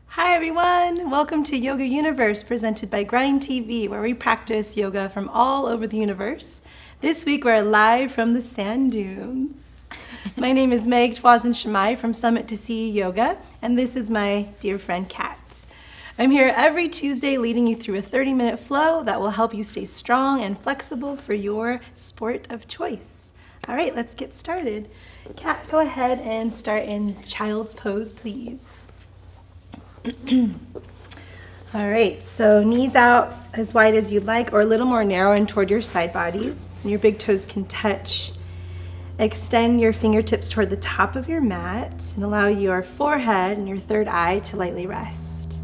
Hi everyone! Welcome to Yoga Universe presented by Grind TV, where we practice yoga from all over the universe. This week we're live from the sand dunes. My name is Tuazon Shemai from Summit to Sea Yoga, and this is my dear friend Kat. I'm here every Tuesday leading you through a 30-minute flow that will help you stay strong and flexible for your sport of choice. All right, let's get started. Kat, go ahead and start in child's pose, please. All right, so knees out as wide as you'd like, or a little more narrow and toward your side bodies. And your big toes can touch. Extend your fingertips toward the top of your mat and allow your forehead and your third eye to lightly rest.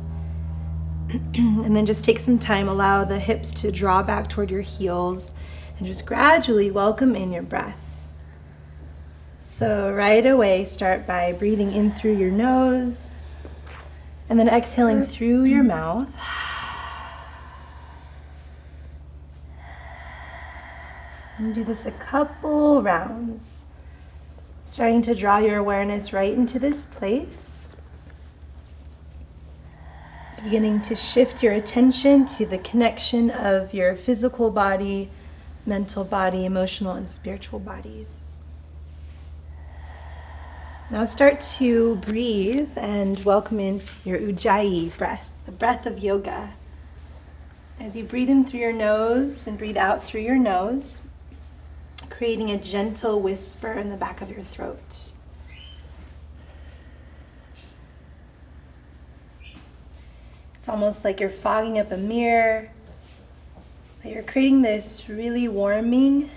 And then just take some time, allow the hips to draw back toward your heels, and just gradually welcome in your breath. So right away, start by breathing in through your nose, and then exhaling through your mouth. And do this a couple rounds. Starting to draw your awareness right into this place. Beginning to shift your attention to the connection of your physical body, mental body, emotional and spiritual bodies. Now start to breathe and welcome in your Ujjayi breath, the breath of yoga. As you breathe in through your nose and breathe out through your nose, creating a gentle whisper in the back of your throat. It's almost like you're fogging up a mirror, but you're creating this really warming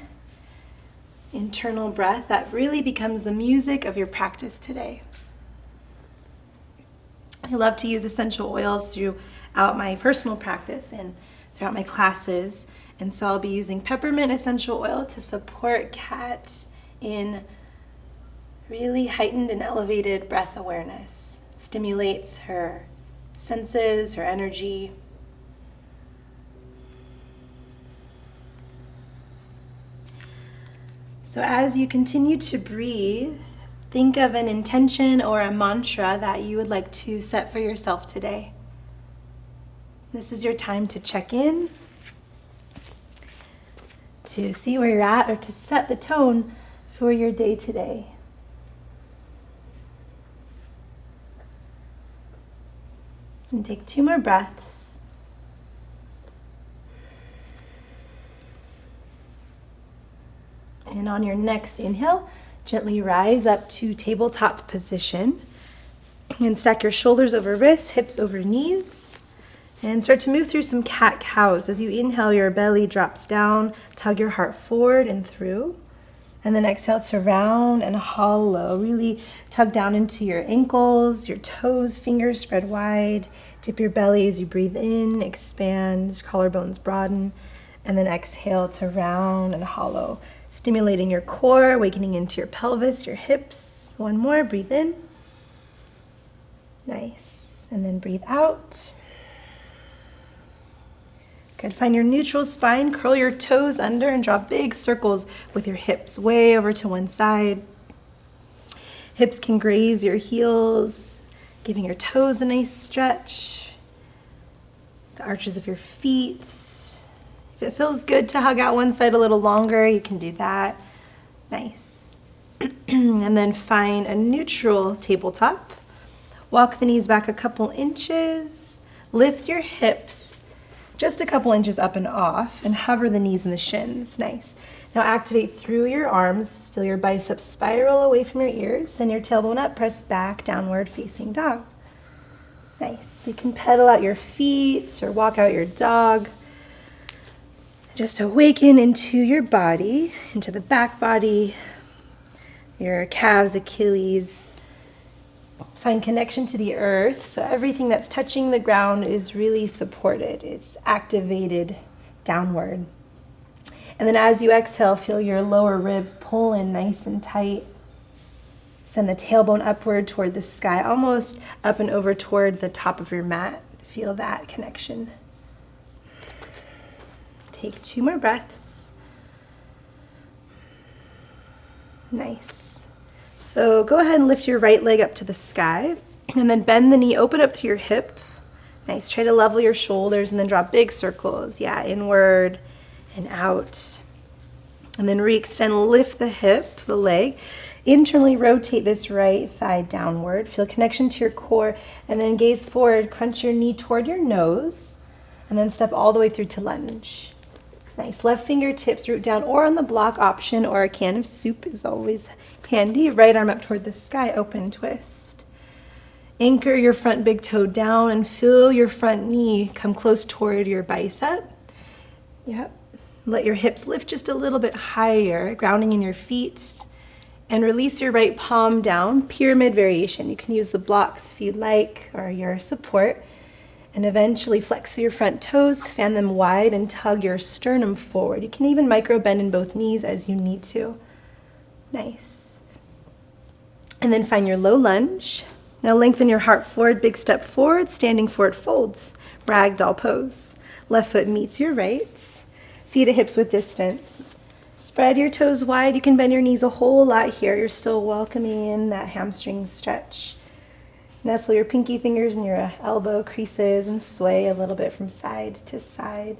internal breath that really becomes the music of your practice today. I love to use essential oils throughout my personal practice and throughout my classes, and so I'll be using peppermint essential oil to support Kat in really heightened and elevated breath awareness. Stimulates her senses, her energy. So as you continue to breathe, think of an intention or a mantra that you would like to set for yourself today. This is your time to check in, to see where you're at, or to set the tone for your day today. And take 2 more breaths. And on your next inhale, gently rise up to tabletop position. And stack your shoulders over wrists, hips over knees. And start to move through some cat-cows. As you inhale, your belly drops down, tug your heart forward and through. And then exhale to round and hollow. Really tug down into your ankles, your toes, fingers spread wide. Dip your belly as you breathe in, expand, collarbones broaden. And then exhale to round and hollow. Stimulating your core, awakening into your pelvis, your hips. 1 more, breathe in. Nice. And then breathe out. Good. Find your neutral spine, curl your toes under and draw big circles with your hips way over to one side. Hips can graze your heels, giving your toes a nice stretch. The arches of your feet. If it feels good to hug out one side a little longer, you can do that. Nice. And then find a neutral tabletop. Walk the knees back a couple inches. Lift your hips just a couple inches up and off, and hover the knees and the shins. Nice. Now activate through your arms. Feel your biceps spiral away from your ears. Send your tailbone up, press back, downward facing dog. Nice. You can pedal out your feet or walk out your dog. Just awaken into your body, into the back body, your calves, Achilles. Find connection to the earth, so everything that's touching the ground is really supported. It's activated downward. And then as you exhale, feel your lower ribs pull in nice and tight. Send the tailbone upward toward the sky, almost up and over toward the top of your mat. Feel that connection. Take 2 more breaths. Nice. So go ahead and lift your right leg up to the sky. And then bend the knee, open up through your hip. Nice. Try to level your shoulders and then draw big circles. Yeah, inward and out. And then re-extend, lift the hip, the leg. Internally rotate this right thigh downward. Feel connection to your core. And then gaze forward, crunch your knee toward your nose. And then step all the way through to lunge. Nice. Left fingertips root down or on the block option, or a can of soup is always handy. Right arm up toward the sky, open twist. Anchor your front big toe down and feel your front knee come close toward your bicep. Yep. Let your hips lift just a little bit higher, grounding in your feet. And release your right palm down, pyramid variation. You can use the blocks if you'd like, or your support. And eventually flex your front toes, fan them wide, and tug your sternum forward. You can even micro bend in both knees as you need to. Nice. And then find your low lunge. Now lengthen your heart forward, big step forward, standing forward folds. Ragdoll pose. Left foot meets your right. Feet at hips with distance. Spread your toes wide. You can bend your knees a whole lot here. You're still welcoming in that hamstring stretch. Nestle your pinky fingers in your elbow creases and sway a little bit from side to side.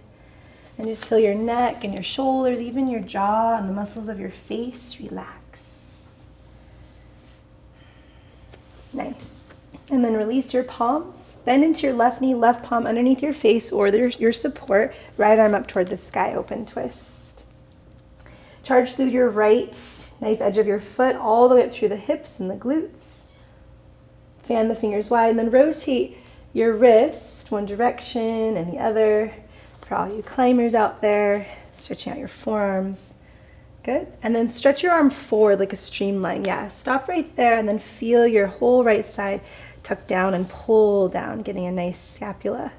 And just feel your neck and your shoulders, even your jaw and the muscles of your face relax. Nice. And then release your palms. Bend into your left knee, left palm underneath your face or your support. Right arm up toward the sky, open twist. Charge through your right knife edge of your foot all the way up through the hips and the glutes. Fan the fingers wide and then rotate your wrist one direction and the other. For all you climbers out there, stretching out your forearms. Good. And then stretch your arm forward like a streamline. Yeah, stop right there and then feel your whole right side tuck down and pull down, getting a nice scapula.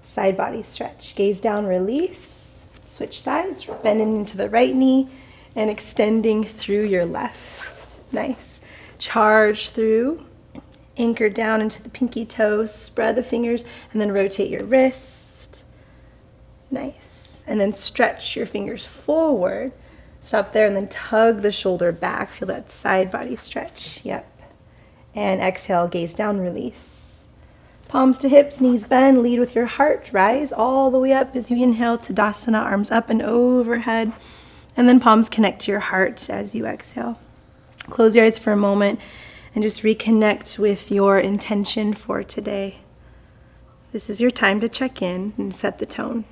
Side body stretch. Gaze down, release. Switch sides, bending into the right knee and extending through your left. Nice. Charge through. Anchor down into the pinky toes, spread the fingers, and then rotate your wrist. Nice. And then stretch your fingers forward. Stop there and then tug the shoulder back. Feel that side body stretch. Yep. And exhale, gaze down, release. Palms to hips, knees bend, lead with your heart. Rise all the way up as you inhale, Tadasana, arms up and overhead. And then palms connect to your heart as you exhale. Close your eyes for a moment. And just reconnect with your intention for today. This is your time to check in and set the tone.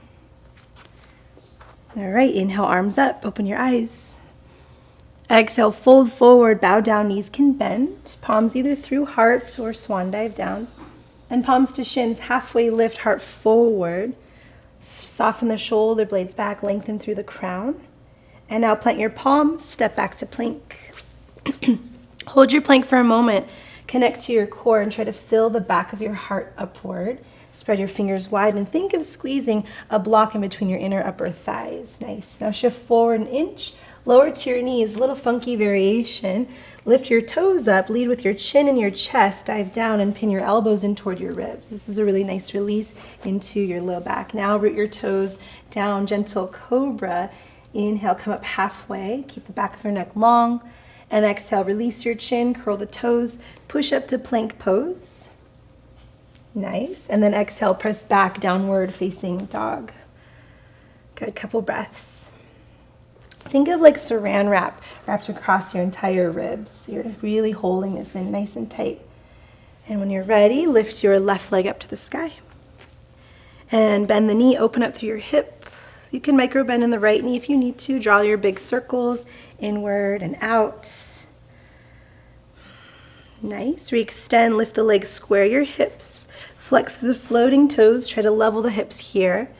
All right, inhale, arms up, open your eyes. Exhale, fold forward, bow down, knees can bend. Palms either through heart or swan dive down. And palms to shins, halfway lift, heart forward. Soften the shoulder blades back, lengthen through the crown. And now plant your palms, step back to plank. Hold your plank for a moment, connect to your core and try to fill the back of your heart upward. Spread your fingers wide and think of squeezing a block in between your inner upper thighs. Nice. Now shift forward an inch, lower to your knees, little funky variation. Lift your toes up, lead with your chin and your chest, dive down and pin your elbows in toward your ribs. This is a really nice release into your low back. Now root your toes down, gentle cobra. Inhale, come up halfway, keep the back of your neck long. And exhale, release your chin, curl the toes, push up to plank pose. Nice. And then exhale, press back, downward facing dog. Good, couple breaths. Think of like saran wrap wrapped across your entire ribs. You're really holding this in nice and tight. And when you're ready, lift your left leg up to the sky. And bend the knee, open up through your hip. You can micro bend in the right knee if you need to. Draw your big circles inward and out. Nice. Re-extend, lift the legs, square your hips. Flex the floating toes. Try to level the hips here.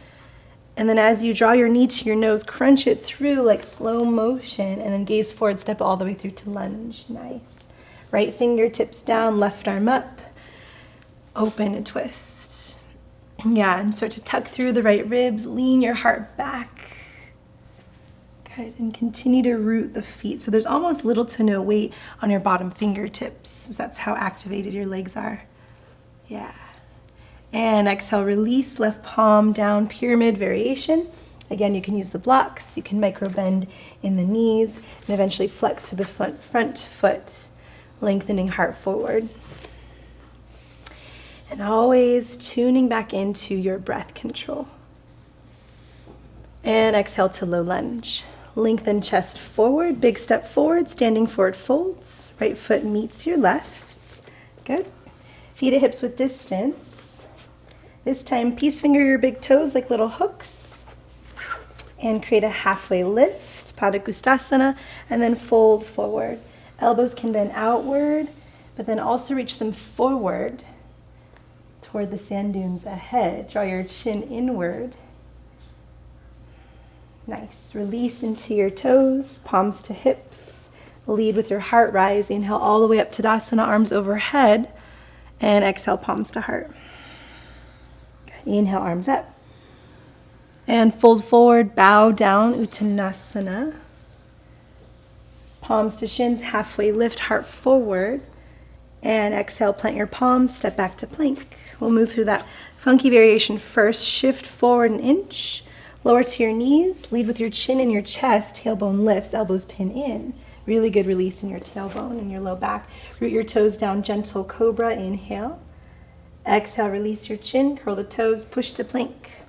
And then as you draw your knee to your nose, crunch it through like slow motion. And then gaze forward, step all the way through to lunge. Nice. Right fingertips down, left arm up. Open and twist. Yeah, and start to tuck through the right ribs. Lean your heart back. Good, and continue to root the feet. So there's almost little to no weight on your bottom fingertips. That's how activated your legs are. Yeah. And exhale, release, left palm down, pyramid variation. Again, you can use the blocks. You can micro bend in the knees and eventually flex to the front foot, lengthening heart forward. And always tuning back into your breath control. And exhale to low lunge. Lengthen chest forward, big step forward, standing forward folds. Right foot meets your left. Good. Feet at hips with distance. This time, peace finger your big toes like little hooks. And create a halfway lift, Padangusthasana, and then fold forward. Elbows can bend outward, but then also reach them forward toward the sand dunes ahead. Draw your chin inward. Nice. Release into your toes, palms to hips. Lead with your heart rising. Inhale all the way up to Tadasana, arms overhead. And exhale, palms to heart. Good. Inhale, arms up. And fold forward, bow down, Uttanasana. Palms to shins, halfway lift, heart forward. And exhale, plant your palms, step back to plank. We'll move through that funky variation first. Shift forward an inch, lower to your knees, lead with your chin in your chest, tailbone lifts, elbows pin in. Really good release in your tailbone and your low back. Root your toes down, gentle cobra, inhale. Exhale, release your chin, curl the toes, push to plank.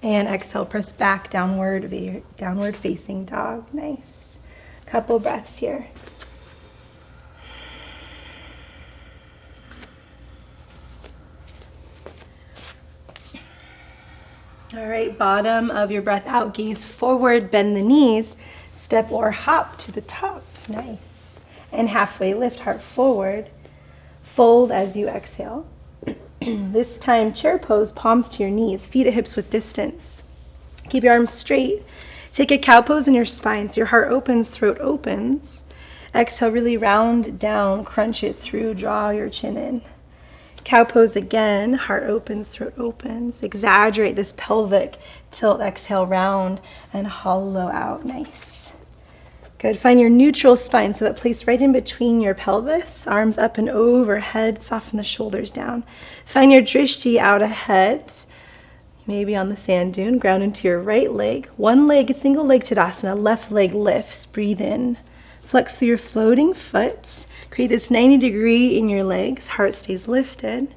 And exhale, press back, downward facing dog. Nice. Couple breaths here. All right, bottom of your breath out, gaze forward, bend the knees, step or hop to the top. Nice. And halfway lift, heart forward. Fold as you exhale. This time, chair pose, palms to your knees, feet at hips with distance. Keep your arms straight. Take a cow pose in your spine so your heart opens, throat opens. Exhale, really round down, crunch it through, draw your chin in. Cow pose again, heart opens, throat opens. Exaggerate this pelvic tilt, exhale, round and hollow out. Nice. Good. Find your neutral spine, so that place right in between your pelvis, arms up and overhead, soften the shoulders down. Find your drishti out ahead, maybe on the sand dune, ground into your right leg. One leg, single leg Tadasana, left leg lifts, breathe in. Flex through your floating foot. Create this 90 degree in your legs. Heart stays lifted.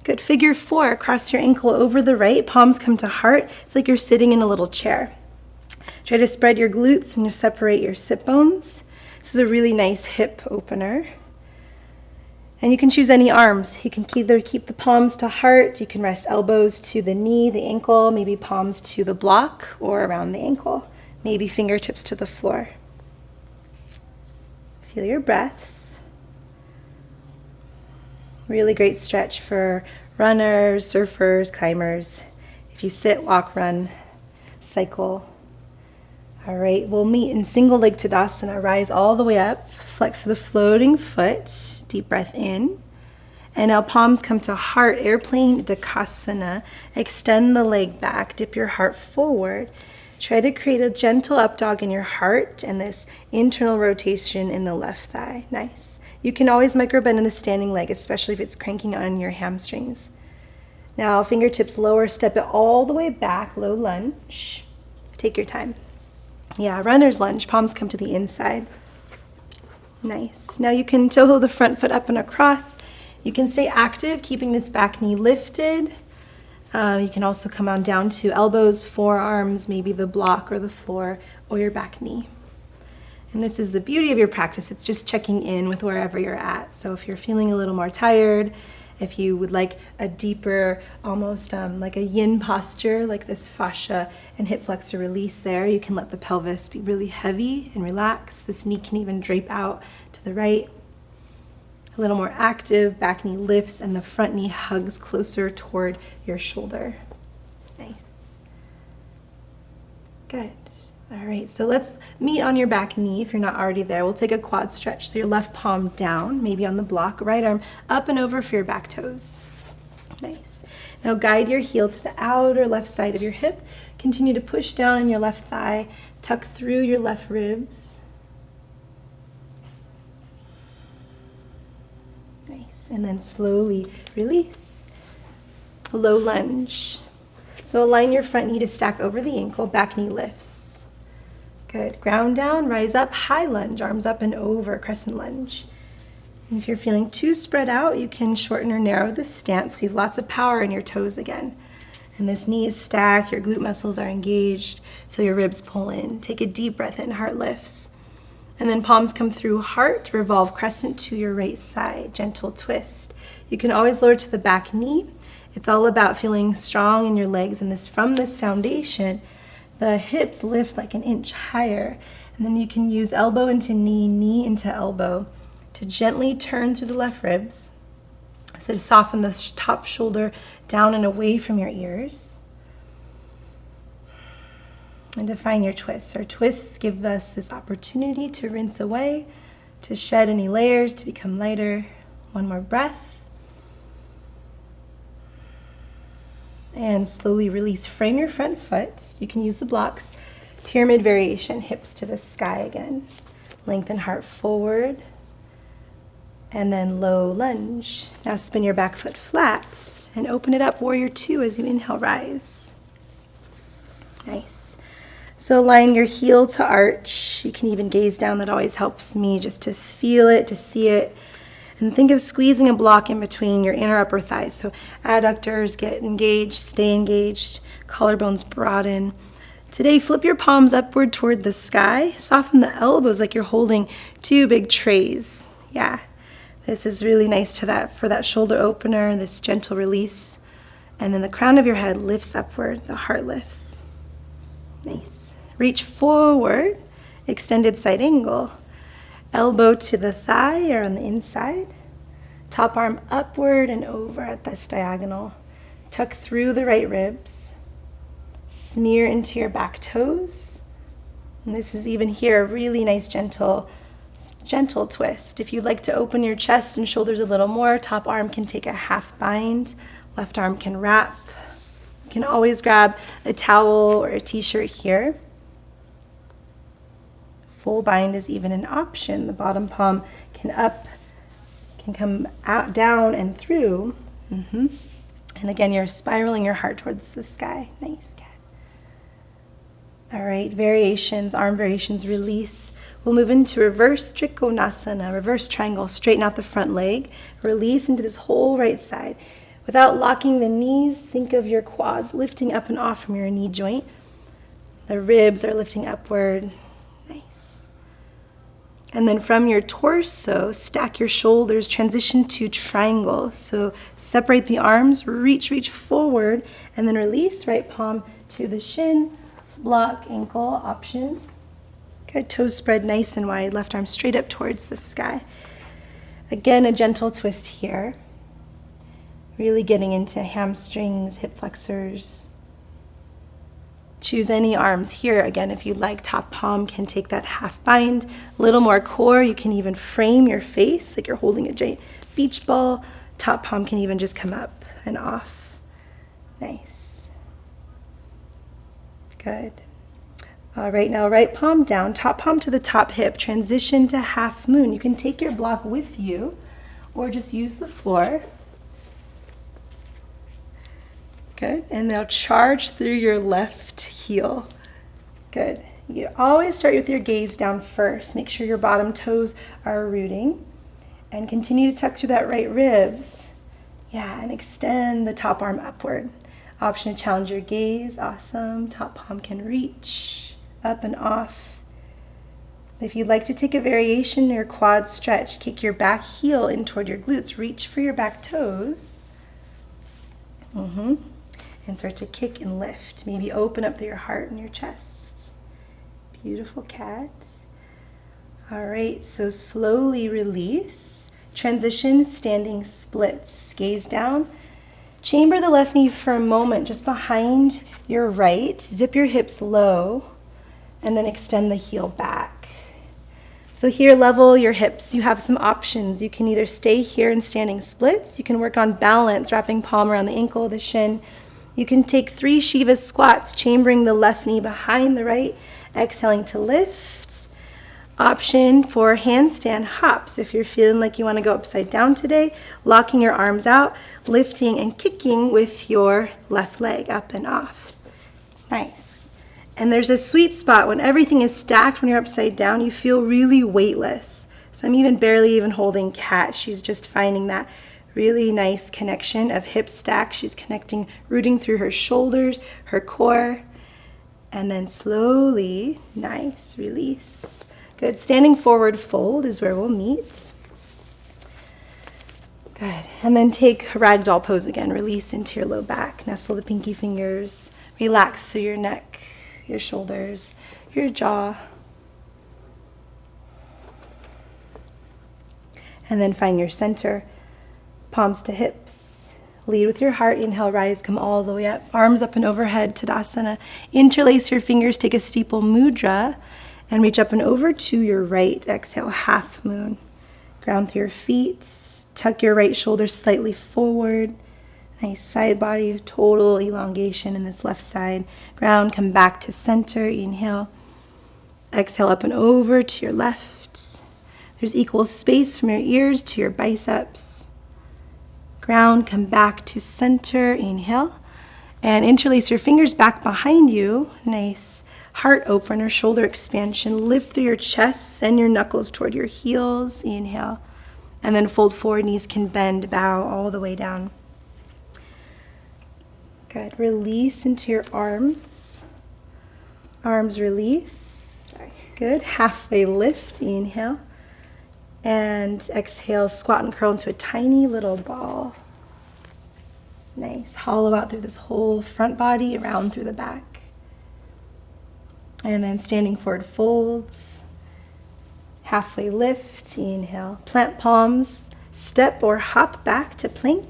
Good. Figure 4. Cross your ankle over the right. Palms come to heart. It's like you're sitting in a little chair. Try to spread your glutes and separate your sit bones. This is a really nice hip opener. And you can choose any arms. You can either keep the palms to heart. You can rest elbows to the knee, the ankle, maybe palms to the block or around the ankle. Maybe fingertips to the floor. Feel your breaths. Really great stretch for runners, surfers, climbers. If you sit, walk, run, cycle. All right, we'll meet in single leg Tadasana. Rise all the way up, flex the floating foot, deep breath in. And now palms come to heart, airplane Dakasana. Extend the leg back, dip your heart forward. Try to create a gentle up dog in your heart and this internal rotation in the left thigh. Nice. You can always micro bend in the standing leg, especially if it's cranking on your hamstrings. Now fingertips lower, step it all the way back, low lunge. Take your time. Yeah, runner's lunge, palms come to the inside. Nice. Now you can toe the front foot up and across. You can stay active, keeping this back knee lifted. You can also come on down to elbows, forearms, maybe the block or the floor or your back knee. And this is the beauty of your practice. It's just checking in with wherever you're at. So if you're feeling a little more tired, if you would like a deeper, almost like a yin posture, like this fascia and hip flexor release there, you can let the pelvis be really heavy and relax. This knee can even drape out to the right. A little more active, back knee lifts and the front knee hugs closer toward your shoulder. Nice. Good. All right, so let's meet on your back knee if you're not already there. We'll take a quad stretch. So your left palm down, maybe on the block, right arm up and over for your back toes. Nice. Now guide your heel to the outer left side of your hip. Continue to push down on your left thigh, tuck through your left ribs. Nice. And then slowly release. Low lunge. So align your front knee to stack over the ankle, back knee lifts. Good. Ground down, rise up, high lunge, arms up and over, crescent lunge. And if you're feeling too spread out, you can shorten or narrow the stance so you have lots of power in your toes again. And this knee is stacked, your glute muscles are engaged. Feel your ribs pull in. Take a deep breath in, heart lifts. And then palms come through heart, revolve crescent to your right side, gentle twist. You can always lower to the back knee. It's all about feeling strong in your legs, and from this foundation, the hips lift like an inch higher. And then you can use elbow into knee, knee into elbow to gently turn through the left ribs. So to soften the top shoulder down and away from your ears. And to find your twists. Our twists give us this opportunity to rinse away, to shed any layers, to become lighter. One more breath. And slowly release. Frame your front foot. You can use the blocks. Pyramid variation, hips to the sky again. Lengthen heart forward. And then low lunge. Now spin your back foot flat and open it up, warrior two, as you inhale, rise. Nice. So align your heel to arch. You can even gaze down. That always helps me just to feel it, to see it. And think of squeezing a block in between your inner upper thighs. So adductors get engaged, stay engaged, collarbones broaden. Today, flip your palms upward toward the sky. Soften the elbows like you're holding two big trays. Yeah, this is really nice for that shoulder opener, this gentle release. And then the crown of your head lifts upward, the heart lifts. Nice. Reach forward, extended side angle. Elbow to the thigh or on the inside. Top arm upward and over at this diagonal. Tuck through the right ribs. Smear into your back toes. And this is even here a really nice gentle twist. If you'd like to open your chest and shoulders a little more, top arm can take a half bind. Left arm can wrap. You can always grab a towel or a t-shirt here. Full bind is even an option. The bottom palm can come out, down, and through. And again, you're spiraling your heart towards the sky. Nice, cat. All right, variations, arm variations, release. We'll move into reverse Konasana, reverse triangle. Straighten out the front leg. Release into this whole right side. Without locking the knees, think of your quads lifting up and off from your knee joint. The ribs are lifting upward. And then from your torso, stack your shoulders, transition to triangle. So separate the arms, reach forward, and then release. Right palm to the shin, block, ankle, option. Good, toes spread nice and wide, left arm straight up towards the sky. Again, a gentle twist here. Really getting into hamstrings, hip flexors. Choose any arms here. Again, if you'd like, top palm can take that half bind. A little more core. You can even frame your face like you're holding a giant beach ball. Top palm can even just come up and off. Nice. Good. All right, now right palm down, top palm to the top hip. Transition to half moon. You can take your block with you or just use the floor. Good, and now charge through your left heel. Good. You always start with your gaze down first. Make sure your bottom toes are rooting. And continue to tuck through that right ribs. Yeah, and extend the top arm upward. Option to challenge your gaze. Awesome. Top palm can reach up and off. If you'd like to take a variation, your quads stretch. Kick your back heel in toward your glutes. Reach for your back toes. And start to kick and lift. Maybe open up through your heart and your chest. Beautiful, cat. All right, so slowly release. Transition, standing splits. Gaze down. Chamber the left knee for a moment just behind your right. Zip your hips low and then extend the heel back. So here, level your hips. You have some options. You can either stay here in standing splits. You can work on balance, wrapping palm around the ankle, the shin. You can take 3 Shiva squats, chambering the left knee behind the right, exhaling to lift. Option for handstand hops. If you're feeling like you want to go upside down today, locking your arms out, lifting and kicking with your left leg up and off. Nice. And there's a sweet spot when everything is stacked when you're upside down, you feel really weightless. So I'm even barely even holding cat. She's just finding that really nice connection of hip stack. She's connecting, rooting through her shoulders, her core, and then slowly, nice, release. Good. Standing forward fold is where we'll meet. Good. And then take Ragdoll Pose again. Release into your low back. Nestle the pinky fingers. Relax through your neck, your shoulders, your jaw. And then find your center. Palms to hips. Lead with your heart. Inhale, rise, come all the way up. Arms up and overhead, Tadasana. Interlace your fingers, take a steeple mudra, and reach up and over to your right. Exhale, half moon. Ground through your feet. Tuck your right shoulder slightly forward. Nice side body, total elongation in this left side. Ground, come back to center. Inhale. Exhale, up and over to your left. There's equal space from your ears to your biceps. Ground, come back to center. Inhale. And interlace your fingers back behind you. Nice heart opener, shoulder expansion. Lift through your chest. Send your knuckles toward your heels. Inhale. And then fold forward. Knees can bend. Bow all the way down. Good. Release into your arms. Arms release. Sorry. Good. Halfway lift. Inhale. And exhale, squat and curl into a tiny little ball. Nice. Hollow out through this whole front body, around through the back. And then standing forward folds. Halfway lift. Inhale. Plant palms. Step or hop back to plank.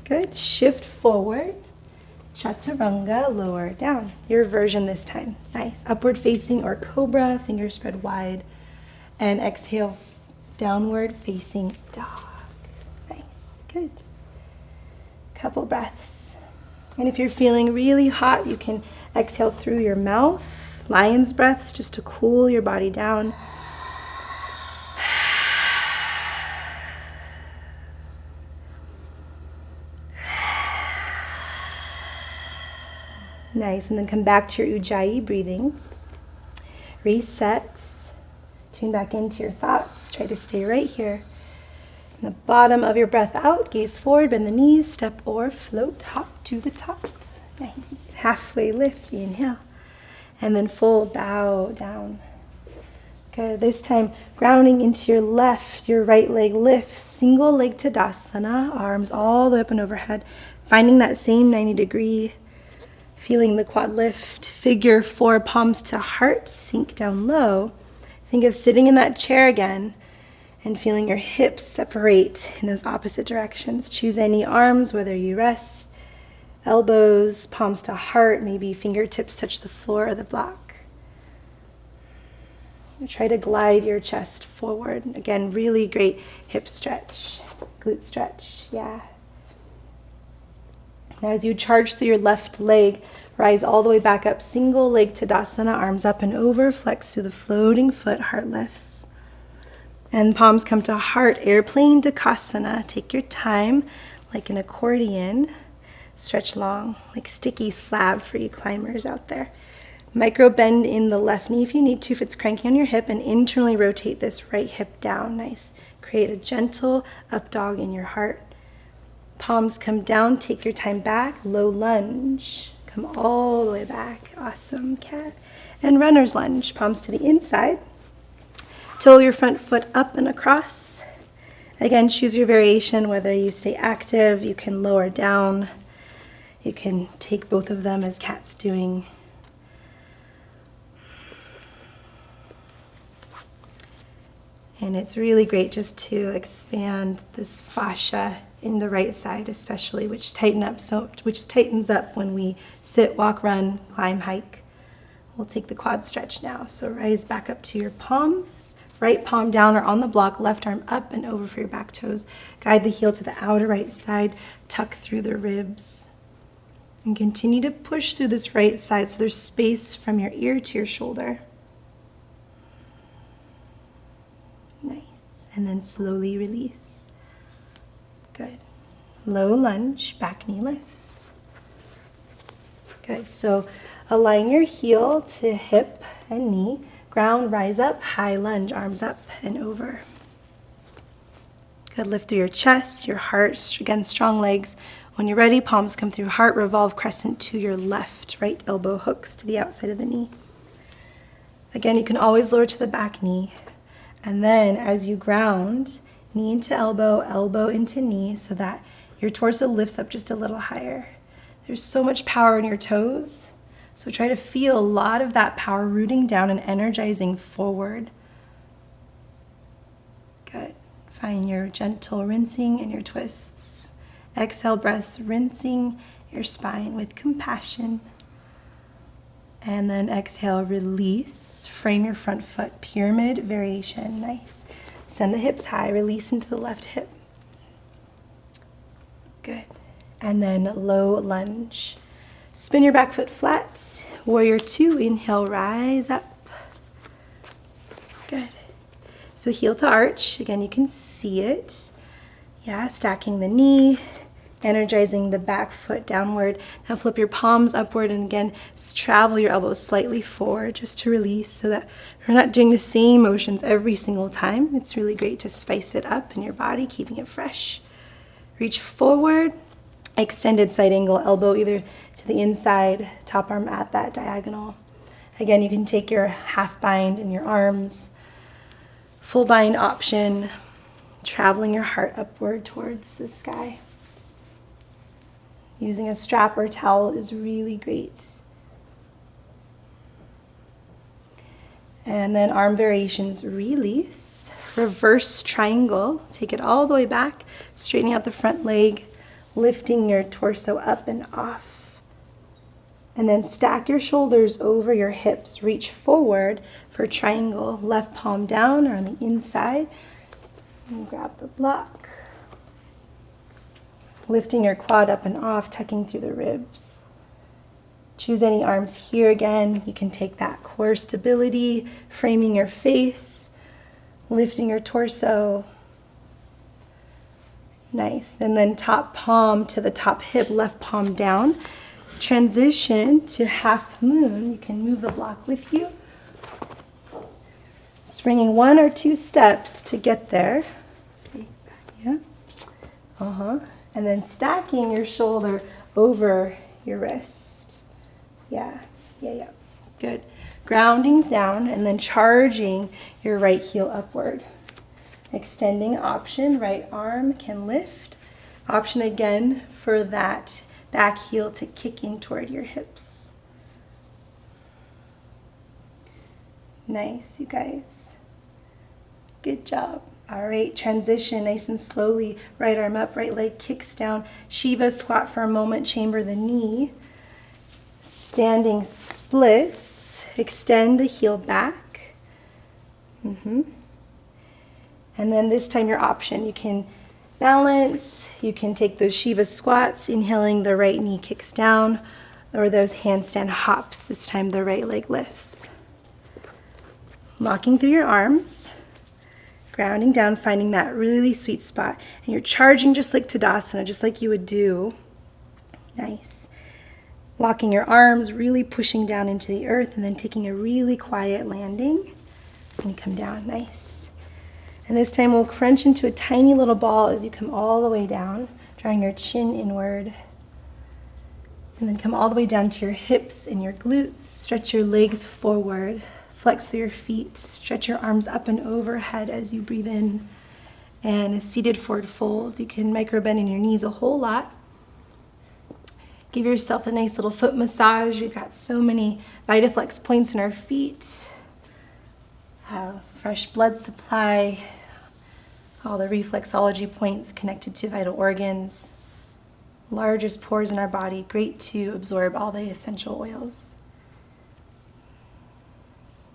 Good. Shift forward. Chaturanga. Lower down. Your version this time. Nice. Upward facing or cobra. Fingers spread wide. And exhale, downward facing dog. Nice, good. Couple breaths. And if you're feeling really hot, you can exhale through your mouth. Lion's breaths, just to cool your body down. Nice, and then come back to your Ujjayi breathing. Reset. Tune back into your thoughts. Try to stay right here. In the bottom of your breath out, gaze forward, bend the knees, step or float, hop to the top. Nice. Halfway lift, inhale. And then fold, bow down. Good. This time, grounding into your left, your right leg lifts. Single leg Tadasana, arms all the way up and overhead. Finding that same 90-degree, feeling the quad lift. Figure 4, palms to heart, sink down low. Think of sitting in that chair again and feeling your hips separate in those opposite directions. Choose any arms, whether you rest, elbows, palms to heart, maybe fingertips touch the floor or the block. Try to glide your chest forward. Again, really great hip stretch, glute stretch, yeah. Now as you charge through your left leg, rise all the way back up, single leg Tadasana, arms up and over, flex through the floating foot, heart lifts. And palms come to heart, airplane Dakasana. Take your time, like an accordion. Stretch long, like sticky slab for you climbers out there. Micro bend in the left knee if you need to, if it's cranky on your hip, and internally rotate this right hip down. Nice. Create a gentle up dog in your heart. Palms come down, take your time back, low lunge. Come all the way back. Awesome, cat. And runner's lunge. Palms to the inside. Toe your front foot up and across. Again, choose your variation, whether you stay active, you can lower down. You can take both of them as cat's doing. And it's really great just to expand this fascia in the right side especially, which tightens up when we sit, walk, run, climb, hike. We'll take the quad stretch now. So rise back up to your palms. Right palm down or on the block, left arm up and over for your back toes. Guide the heel to the outer right side, tuck through the ribs. And continue to push through this right side so there's space from your ear to your shoulder. Nice. And then slowly release. Good. Low lunge, back knee lifts. Good. So align your heel to hip and knee. Ground, rise up, high lunge, arms up and over. Good, lift through your chest, your heart, again, strong legs. When you're ready, palms come through heart, revolve crescent to your left, right elbow hooks to the outside of the knee. Again, you can always lower to the back knee. And then as you ground, knee into elbow, elbow into knee, so that your torso lifts up just a little higher. There's so much power in your toes, so try to feel a lot of that power rooting down and energizing forward. Good. Find your gentle rinsing and your twists. Exhale, breaths, rinsing your spine with compassion. And then exhale, release. Frame your front foot, pyramid variation. Nice. Send the hips high, release into the left hip. Good. And then low lunge. Spin your back foot flat. Warrior two, inhale, rise up. Good. So heel to arch. Again, you can see it. Yeah, stacking the knee, energizing the back foot downward. Now flip your palms upward and again, travel your elbows slightly forward just to release so that we're not doing the same motions every single time. It's really great to spice it up in your body, keeping it fresh. Reach forward, extended side angle elbow either to the inside, top arm at that diagonal. Again, you can take your half bind in your arms, full bind option, traveling your heart upward towards the sky. Using a strap or towel is really great. And then arm variations, release, reverse triangle, take it all the way back, straightening out the front leg, lifting your torso up and off. And then stack your shoulders over your hips, reach forward for triangle, left palm down or on the inside, and grab the block. Lifting your quad up and off, tucking through the ribs. Choose any arms here again. You can take that core stability, framing your face, lifting your torso. Nice. And then top palm to the top hip, left palm down. Transition to half moon. You can move the block with you. Springing one or two steps to get there. See, yeah. And then stacking your shoulder over your wrist. Yeah. Good. Grounding down and then charging your right heel upward. Extending option, right arm can lift. Option again for that back heel to kick in toward your hips. Nice, you guys. Good job. All right, transition nice and slowly. Right arm up, right leg kicks down. Shiva squat for a moment, chamber the knee. Standing splits, extend the heel back. And then this time your option. You can balance, you can take those Shiva squats, inhaling the right knee kicks down, or those handstand hops. This time the right leg lifts. Locking through your arms. Grounding down, finding that really sweet spot. And you're charging just like Tadasana, just like you would do. Nice. Locking your arms, really pushing down into the earth, and then taking a really quiet landing. And you come down, nice. And this time we'll crunch into a tiny little ball as you come all the way down, drawing your chin inward. And then come all the way down to your hips and your glutes. Stretch your legs forward. Flex through your feet, stretch your arms up and overhead as you breathe in. And a seated forward fold. You can micro bend in your knees a whole lot. Give yourself a nice little foot massage. We've got so many VitaFlex points in our feet. Fresh blood supply. All the reflexology points connected to vital organs. Largest pores in our body. Great to absorb all the essential oils.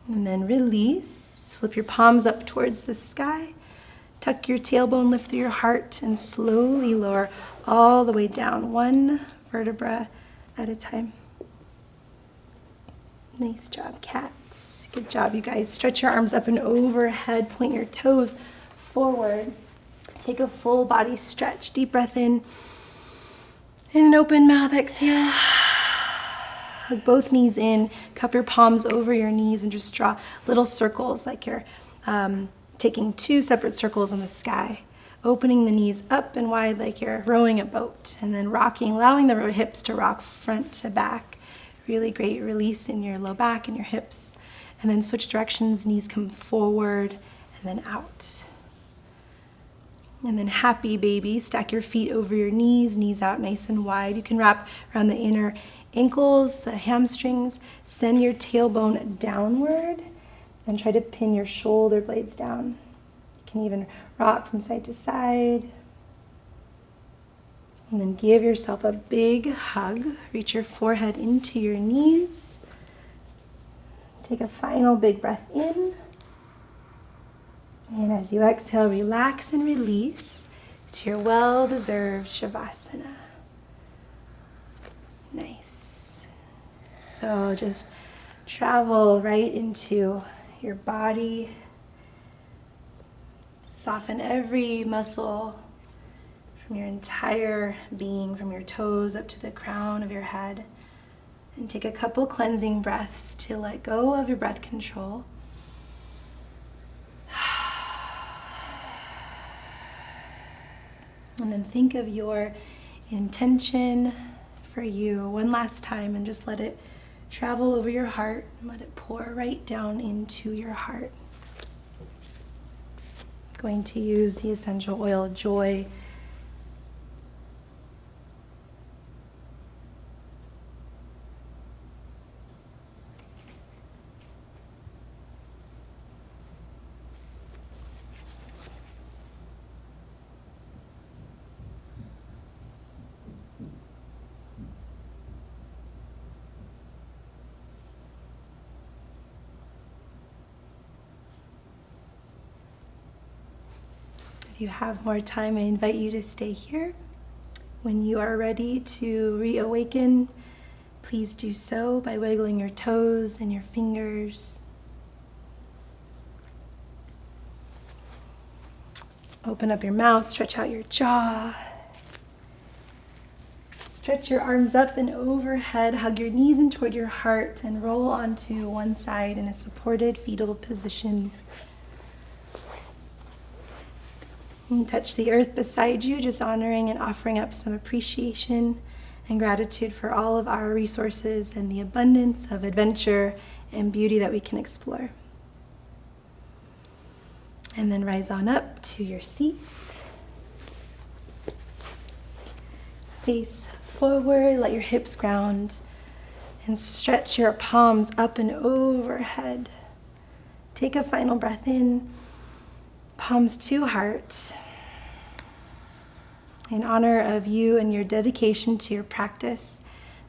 And then release. Flip your palms up towards the sky. Tuck your tailbone, lift through your heart, and slowly lower all the way down, one vertebra at a time. Nice job, cats. Good job, you guys. Stretch your arms up and overhead. Point your toes forward. Take a full body stretch. Deep breath in. And an open mouth exhale. Hug both knees in, cup your palms over your knees, and just draw little circles like you're taking two separate circles in the sky. Opening the knees up and wide like you're rowing a boat, and then rocking, allowing the hips to rock front to back. Really great release in your low back and your hips. And then switch directions, knees come forward and then out. And then happy baby, stack your feet over your knees out nice and wide. You can wrap around the inner ankles, the hamstrings. Send your tailbone downward and try to pin your shoulder blades down. You can even rock from side to side. And then give yourself a big hug. Reach your forehead into your knees. Take a final big breath in. And as you exhale, relax and release to your well-deserved Shavasana. Nice. So just travel right into your body. Soften every muscle from your entire being, from your toes up to the crown of your head. And take a couple cleansing breaths to let go of your breath control. And then think of your intention for you one last time and just let it travel over your heart and let it pour right down into your heart. I'm going to use the essential oil Joy. If you have more time, I invite you to stay here. When you are ready to reawaken, please do so by wiggling your toes and your fingers. Open up your mouth, stretch out your jaw. Stretch your arms up and overhead, hug your knees in toward your heart, and roll onto one side in a supported fetal position. And touch the earth beside you, just honoring and offering up some appreciation and gratitude for all of our resources and the abundance of adventure and beauty that we can explore. And then rise on up to your seats. Face forward, let your hips ground, and stretch your palms up and overhead. Take a final breath in. Palms to heart. In honor of you and your dedication to your practice,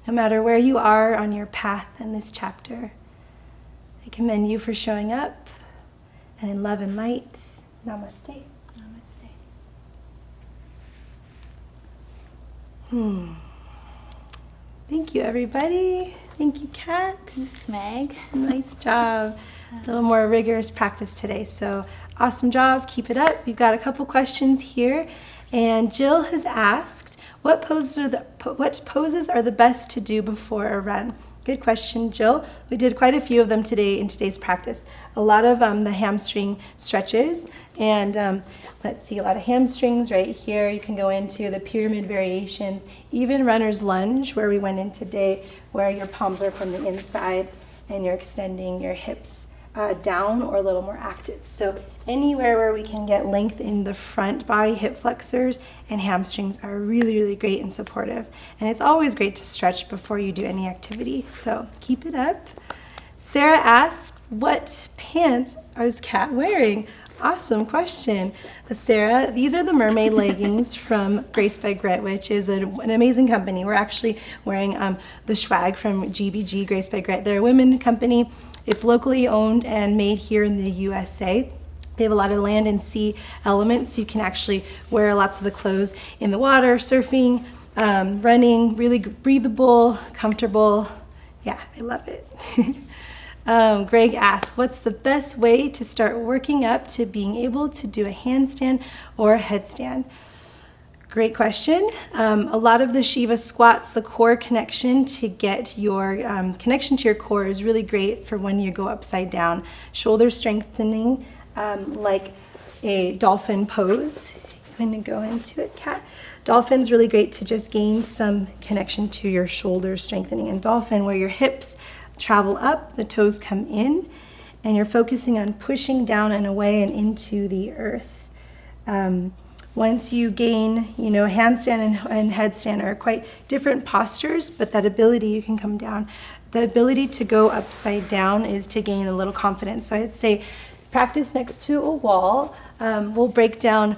no matter where you are on your path in this chapter, I commend you for showing up, and in love and light, namaste. Namaste. Thank you, everybody. Thank you, Kat. Thanks, Meg. Nice job. A little more rigorous practice today, so awesome job. Keep it up. We've got a couple questions here, and Jill has asked, what poses are the best to do before a run? Good question, Jill. We did quite a few of them today in today's practice. A lot of the hamstring stretches, and let's see, a lot of hamstrings right here. You can go into the pyramid variations, even Runners Lunge, where we went in today, where your palms are from the inside and you're extending your hips down or a little more active. So anywhere where we can get length in the front body, hip flexors and hamstrings are really, really great and supportive. And it's always great to stretch before you do any activity. So keep it up. Sarah asked, what pants is Kat wearing? Awesome question, Sarah. These are the mermaid leggings from Grace by Grit, which is an amazing company. We're actually wearing the swag from GBG, Grace by Grit. They're a women company. It's locally owned and made here in the USA. They have a lot of land and sea elements, so you can actually wear lots of the clothes in the water, surfing, running, really breathable, comfortable. Yeah, I love it. Greg asked, what's the best way to start working up to being able to do a handstand or a headstand? Great question. A lot of the Shiva squats, the core connection to get your connection to your core is really great for when you go upside down. Shoulder strengthening, like a dolphin pose. I'm going to go into it, cat. Dolphin's really great to just gain some connection to your shoulder strengthening. And dolphin, where your hips travel up, the toes come in, and you're focusing on pushing down and away and into the earth. Once you gain, handstand and headstand are quite different postures, but that ability, you can come down. The ability to go upside down is to gain a little confidence. So I'd say practice next to a wall. We'll break down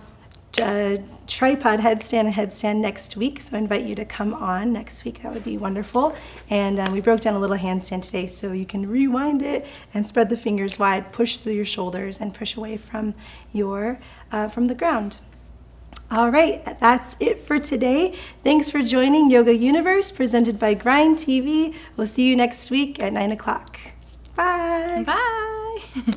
tripod headstand and headstand next week, so I invite you to come on next week. That would be wonderful. And we broke down a little handstand today, so you can rewind it and spread the fingers wide, push through your shoulders, and push away from from the ground. All right, that's it for today. Thanks for joining Yoga Universe, presented by Grind TV. We'll see you next week at 9 o'clock. Bye. Bye.